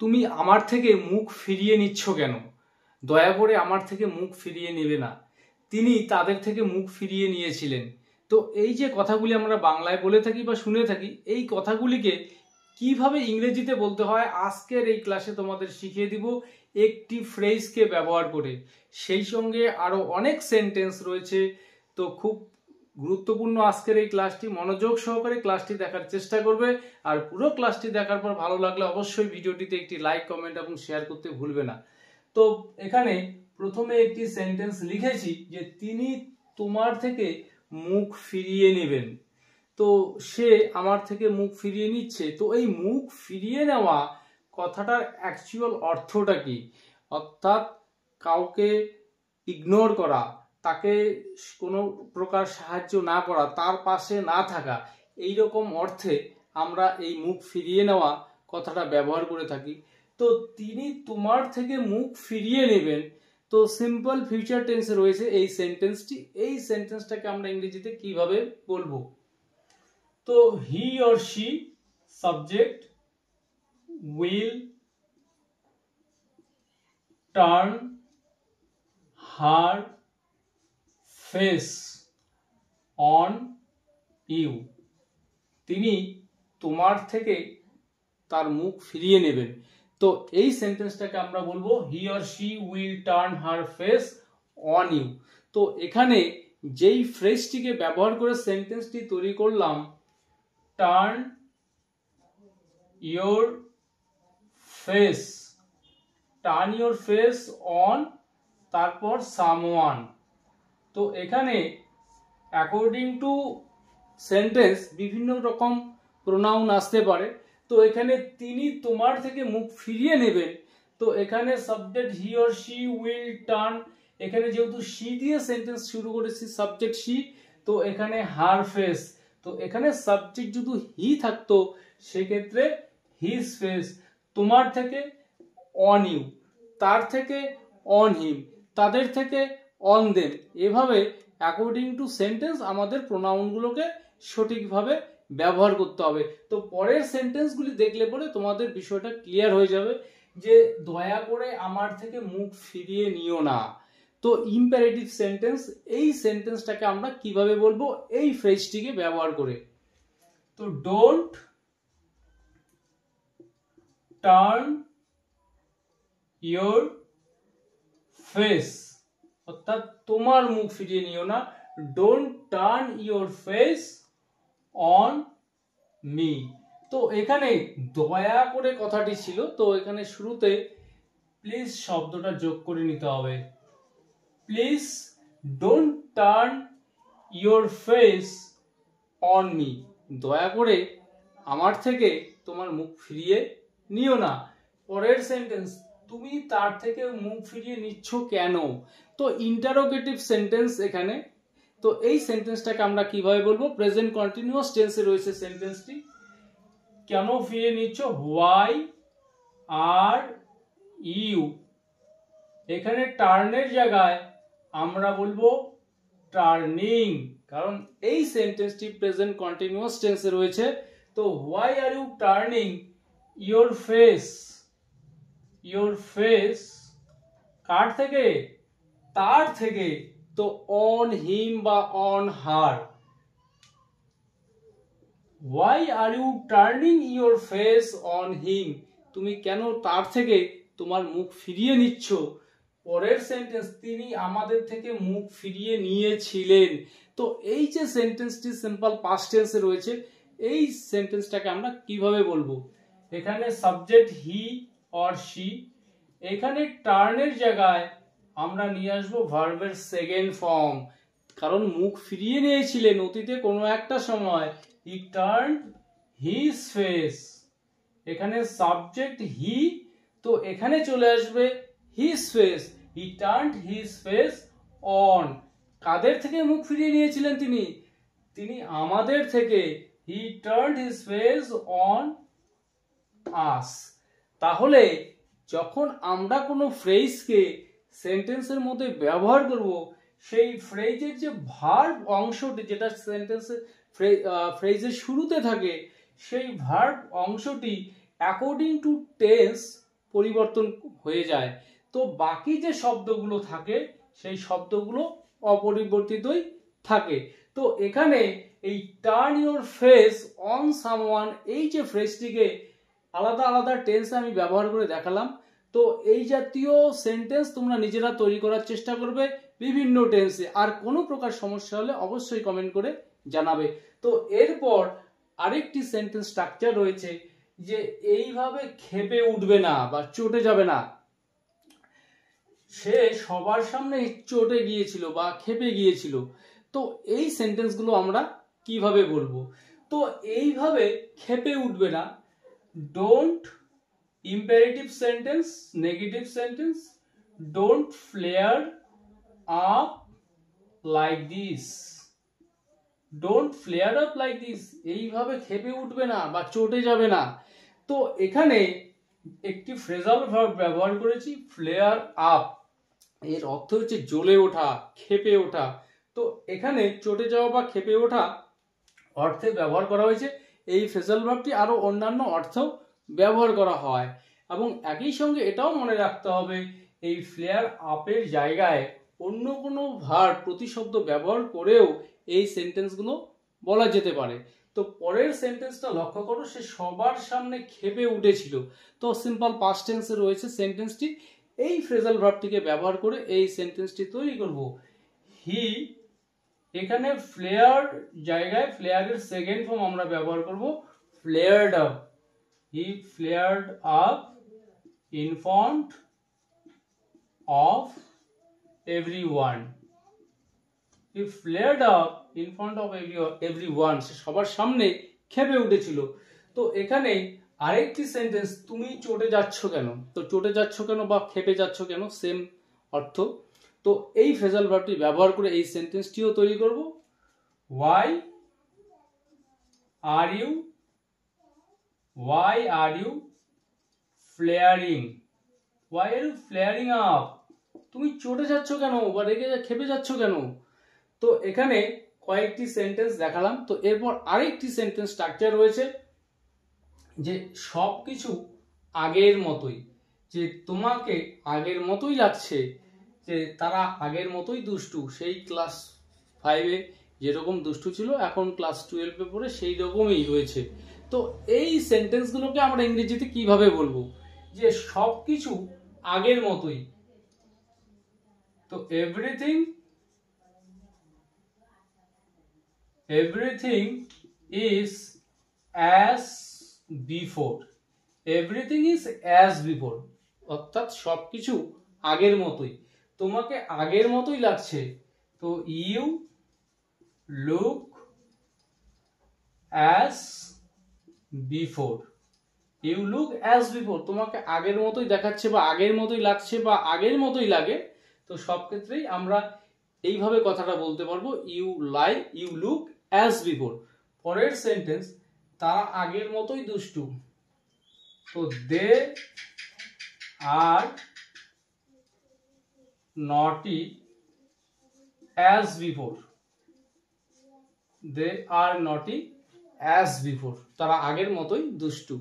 তুমি আমার থেকে মুখ ফিরিয়ে নিচ্ছ কেন? দয়া করে আমার থেকে মুখ ফিরিয়ে নেবে না। তিনি তাদের থেকে মুখ ফিরিয়ে নিয়েছিলেন। তো এই যে কথাগুলি আমরা বাংলায় বলে থাকি বা শুনে থাকি, এই কথাগুলিকে কিভাবে ইংরেজিতে বলতে হয় আজকের এই ক্লাসে তোমাদের শিখিয়ে দিব একটি ফ্রেজকে ব্যবহার করে। সেই সঙ্গে আরো অনেক সেন্টেন্স রয়েছে। তো খুব গুরুত্বপূর্ণ আজকের এই ক্লাসটি, মনোযোগ সহকারে ক্লাসটি দেখার চেষ্টা করবে। আর পুরো ক্লাসটি দেখার পর ভালো লাগলে অবশ্যই ভিডিওটিতে একটি লাইক, কমেন্ট এবং শেয়ার করতে ভুলবে না। তো এখানে প্রথমে একটি সেন্টেন্স লিখেছি যে তিনি তোমার থেকে মুখ ফিরিয়ে নেবেন। তো সে আমার থেকে মুখ ফিরিয়ে নিচ্ছে। তো এই মুখ ফিরিয়ে নেওয়া কথাটার অ্যাকচুয়াল অর্থটা কি? অর্থাৎ কাউকে ইগনোর করা, তাকে কোনো প্রকার সাহায্য না করা, তার পাশে না থাকা, এই রকম অর্থে আমরা এই মুখ ফিরিয়ে নেওয়া কথাটা ব্যবহার করে থাকি। তো তিনি তোমার থেকে মুখ ফিরিয়ে নেবেন। তো সিম্পল ফিউচার টেন্সে রয়েছে এই সেন্টেন্সটি। এই সেন্টেন্সটাকে আমরা ইংরেজিতে কিভাবে বলবো? তো he or she subject will turn her face on you. তিনি তোমার থেকে তার মুখ ফিরিয়ে নেবেন। তো এই সেন্টেন্সটাকে আমরা বলবো he or she will turn her face on you. তো এখানে যেই ফ্রেজটিকে ব্যবহার করে সেন্টেন্সটি তৈরি করলাম, turn your face, turn your face on, তারপর সামওয়ান। তো এখানে অ্যাকর্ডিং টু সেন্টেন্স বিভিন্ন রকম প্রোনাউন আসতে পারে। তো এখানে তিনি তোমার থেকে মুখ ফিরিয়ে নেবেন। তো এখানে subject he or she will turn, এখানে যেহেতু শি দিয়ে সেন্টেন্স শুরু করেছি, সাবজেক্ট শি, তো এখানে হার ফেস। তো এখানে সাবজেক্ট যদি হি থাকতো সেক্ষেত্রে হিজ ফেস। তোমার থেকে অন ইউ, তার থেকে অন হিম, তাদের থেকে অন দেম। এভাবে অ্যাকর্ডিং টু সেন্টেন্স আমাদের প্রোনাউনগুলোকে সঠিকভাবে ব্যবহার করতে হবে। তো পরের সেন্টেন্সগুলি দেখলে পরে তোমাদের বিষয়টা ক্লিয়ার হয়ে যাবে যে দয়া করে আমার থেকে মুখ ফিরিয়ে নিও না। তো ইম্পারেটিভ সেন্টেন্স, এই সেন্টেন্সটাকে আমরা কিভাবে বলবো এই ফ্রেজটিকে ব্যবহার করে? তো ডোন্ট টার্ন ইয়োর ফেস, অর্থাৎ তোমার মুখ ফিরিয়ে নিও না। Don't turn your face on me. তো এখানে দয়া করে কথাটি ছিল, তো এখানে শুরুতে প্লিজ শব্দটা যোগ করে নিতে হবে। Please don't turn your face on me, দয়া করে আমার থেকে তোমার মুখ ফিরিয়ে নিও না। পরের সেন্টেন্স, তুমি তার থেকে মুখ ফিরিয়ে নিচ্ছ কেন? তো ইন্টারোগেটিভ সেন্টেন্স এখানে। তো এই সেন্টেন্সটাকে আমরা কিভাবে বলবো? প্রেজেন্ট কন্টিনিউয়াস টেন্সে রয়েছে সেন্টেন্সটি। কেন ফিরিয়ে নিচ্ছ? Why are you. এখানে টার্নের জায়গায় আমরা বলবো টার্নিং, কারণ এই সেন্টেন্সটি প্রেজেন্ট কন্টিনিউয়াস টেন্সে রয়েছে। তো why are you turning your face, your face কার থেকে? তার থেকে। তো অন হিম বা on her. Why are you turning your face on him, তুমি কেন তার থেকে তোমার মুখ ফিরিয়ে নিচ্ছ? পরের সেন্টেন্স, তিনি আমাদের থেকে মুখ ফিরিয়ে নিয়েছিলেন। তো এই যে সেন্টেন্সটি সিম্পল পাস্ট টেন্সে রয়েছে, এই সেন্টেন্সটাকে আমরা কিভাবে বলবো? এখানে সাবজেক্ট হি অর শি, এখানে টার্নের জায়গায় আমরা নিয়ে আসবো ভার্বের সেকেন্ড ফর্ম, কারণ মুখ ফিরিয়ে নিয়েছিলেন অতীতে কোনো একটা সময়। হি টার্ন হিজ ফেস, এখানে সাবজেক্ট হি, তো এখানে চলে আসবে his face. He turned his face on, কাদের থেকে মুখ ফিরিয়ে নিয়েছিলেন তিনি? তিনি আমাদের থেকে। He turned his face on us. তাহলে যখন আমরা কোনো ফ্রেজকে সেন্টেন্সের মধ্যে ব্যবহার করব, সেই ফ্রেজের যে ভার্ব অংশটি যেটা সেন্টেন্সের ফ্রেজের শুরুতে থাকে, সেই ভার্ব অংশটি অ্যাকর্ডিং টু টেন্স পরিবর্তন হয়ে যায়, তো বাকি যে শব্দগুলো থাকে সেই শব্দগুলো অপরিবর্তিতই থাকে। তো এখানে এই turn your face on someone, এই যে ফ্রেজটিকে আলাদা আলাদা টেন্সে আমি ব্যবহার করে দেখালাম। তো এই জাতীয় সেন্টেন্স তোমরা নিজেরা তৈরি করার চেষ্টা করবে বিভিন্ন টেন্সে। আর কোনো প্রকার সমস্যা হলে অবশ্যই কমেন্ট করে জানাবে। তো এরপর আরেকটি সেন্টেন্স স্ট্রাকচার রয়েছে যে এইভাবে ক্ষেপে উঠবে না বা চটে যাবে না। সে সবার সামনে চটে গিয়েছিল বা ক্ষেপে গিয়েছিল। তো এই সেন্টেন্সগুলো আমরা কিভাবে বলবো? তো এইভাবে ক্ষেপে উঠবে না, don't, imperative sentence, negative sentence, don't flair up like this, don't flair up like this, এইভাবে ক্ষেপে উঠবে না বা চটে যাবে না। তো এখানে একটি ফ্রেজাল ভার্ব ব্যবহার করেছি, ফ্লেয়ার আপ, এর অর্থ হচ্ছে জ্বলে ওঠা, ক্ষেপে ওঠা। তো এখানে চটে যাওয়া বা ক্ষেপে ওঠা অর্থে ব্যবহার করা হয়েছে। এই ফ্রেজাল ভার্বটি আরো অন্যান্য অর্থেও ব্যবহার করা হয়। এবং একই সঙ্গে এটাও মনে রাখতে হবে এই ফ্লেয়ার আপের জায়গায় অন্য কোনো ভার্ব প্রতিশব্দ ব্যবহার করেও এই সেন্টেন্সগুলো বলা যেতে পারে। তো পরের সেন্টেন্সটা লক্ষ্য করো, সে সবার সামনে ক্ষেপে উঠেছিল। তো সিম্পল পাস্ট টেন্সে রয়েছে সেন্টেন্সটি। এই ফ্রেজাল ভার্বটিকে ব্যবহার করে এই সেন্টেন্সটি তৈরি করব। হি, এখানে ফ্লেয়ার জায়গায় ফ্লেয়ারের সেকেন্ড ফর্ম আমরা ব্যবহার করব flared up. He flared up in front of everyone. He flared up in front of everyone. সে সবার সামনে ক্ষেপে উঠেছিল। তো এখানে আরেকটি সেন্টেন্স, তুমি চটে যাচ্ছ কেন। তো চটে যাচ্ছ কেন বা ক্ষেপে যাচ্ছ কেন সেম অর্থ। তো এই ফ্রেজাল ভার্বটি ব্যবহার করে এই সেন্টেন্সটিও তৈরি করব। Why are you flaring? Why are you flaring up? তুমি চটে যাচ্ছ কেন বা রেগে ক্ষেপে যাচ্ছ কেন। তো এখানে কয়েকটি সেন্টেন্স দেখালাম। তো এরপর আরেকটি সেন্টেন্স স্ট্রাকচার রয়েছে যে সবকিছু আগের মতোই, যে তোমাকে আগের মতোই লাগছে, যে তারা আগের মতোই দুষ্টু, সেই ক্লাস 5-এ যেরকম দুষ্টু ছিল এখন ক্লাস 12-এ পড়ে সেই রকমই রয়েছে। তো এই সেন্টেন্সগুলোকে আমরা ইংরেজিতে কিভাবে বলবো? যে সবকিছু আগের মতোই। তো everything is as before. Everything is as before, অর্থাৎ সবকিছু আগের মতোই, তোমাকে আগের মতোই লাগছে। তো you look as before. You look as before, তোমাকে আগের মতোই দেখাচ্ছে বা আগের মতোই লাগছে বা আগের মতোই লাগে। তো সব ক্ষেত্রেই আমরা এইভাবে কথাটা বলতে পারবো, ইউ লুক অ্যাজ বিফোর। পরের সেন্টেন্স, তারা আগের মতোই দুষ্টু। তো দে আর নটি অ্যাজ বিফোর। দে আর নটি অ্যাজ বিফোর, তারা আগের মতোই দুষ্টু।